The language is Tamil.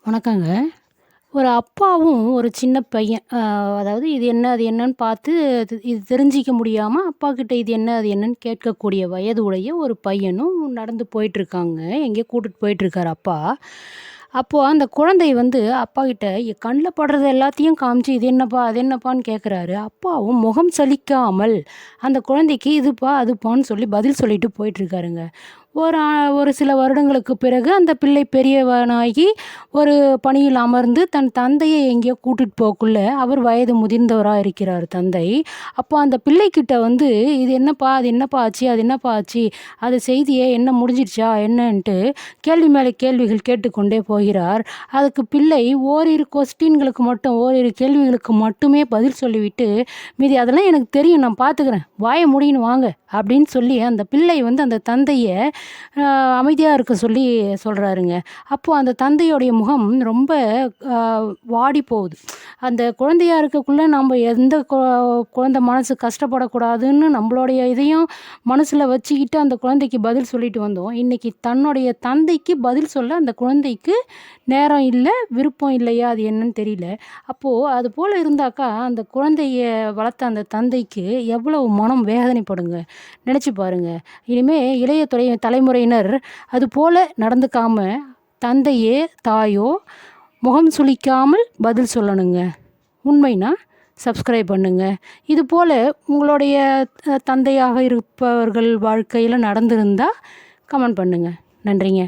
வணக்கங்க. ஒரு அப்பாவும், ஒரு சின்ன பையன். அதாவது இது என்ன, அது என்னன்னு பார்த்து இது தெரிஞ்சிக்க முடியாம, அப்பாகிட்ட இது என்ன, அது என்னன்னு கேட்கக்கூடிய வயது உடைய ஒரு பையனும் நடந்து போயிட்டுருக்காங்க. எங்கேயோ கூட்டிட்டு போயிட்டுருக்காரு அப்பா. அப்போ அந்த குழந்தை வந்து அப்பாகிட்ட கண்ல படுறது எல்லாத்தையும் காமிச்சு, "இது என்னப்பா? அது என்னப்பான்னு?" கேட்குறாரு. அப்பாவும் முகம் சலிக்காமல் அந்த குழந்தைக்கு இதுப்பா, அதுப்பான்னு சொல்லி பதில் சொல்லிட்டு போயிட்டுருக்காருங்க. ஒரு சில வருடங்களுக்கு பிறகு அந்த பிள்ளை பெரியவனாகி ஒரு பணியில் அமர்ந்து தன் தந்தையை எங்கேயோ கூட்டிட்டு போகக்குள்ள, அவர் வயது முதிர்ந்தவரா இருக்கிறார் தந்தை. அப்போ அந்த பிள்ளைகிட்ட வந்து, "இது என்னப்பா? அது என்னப்பா ஆச்சு? அது என்னப்பா ஆச்சு? அது செய்தியே என்ன முடிஞ்சிடுச்சா?" என்னன்ட்டு கேள்வி மேல கேள்விகள் கேட்டுக்கொண்டே போகிறார். அதுக்கு பிள்ளை ஓரிரு கேள்விகளுக்கு மட்டுமே பதில் சொல்லிவிட்டு, "மீதி அதெல்லாம் எனக்கு தெரியும். நான் பார்த்துக்கிறேன். வாய மூடிக்கின்னு வாங்க." அப்படின்னு சொல்லி அந்த பிள்ளை வந்து அந்த தந்தைய அமைதியா இருக்க சொல்லி சொல்றாருங்க. அப்போ அந்த தந்தையோடைய முகம் ரொம்ப அ வாடி போகுது. அந்த குழந்தையா இருக்கக்குள்ள நம்ம எந்த குழந்தை மனசு கஷ்டப்படக்கூடாதுன்னு நம்மளுடைய இதையும் மனசுல வச்சுக்கிட்டு அந்த குழந்தைக்கு பதில் சொல்லிட்டு வந்தோம். இன்னைக்கு தன்னுடைய தந்தைக்கு பதில் சொல்ல அந்த குழந்தைக்கு நேரம் இல்ல, விருப்பம் இல்லையா? அது என்னன்னு தெரியல. அப்போ அதுபோல இருந்தாக்கா, அந்த குழந்தைய வளர்த்த அந்த தந்தைக்கு எவ்வளவு மனம் வேதனைப்படுங்க. நினைச்சு பாருங்க. இனிமே இளைய தலைமுறையினர் அதுபோல நடந்துக்காம, தந்தையே, தாயோ முகம் சுளிக்காமல் பதில் சொல்லணுங்க. உண்மைனா சப்ஸ்கிரைப் பண்ணுங்க. இதுபோல உங்களுடைய தந்தையாக இருப்பவர்கள் வாழ்க்கையில நடந்திருந்தா கமெண்ட் பண்ணுங்க. நன்றிங்க.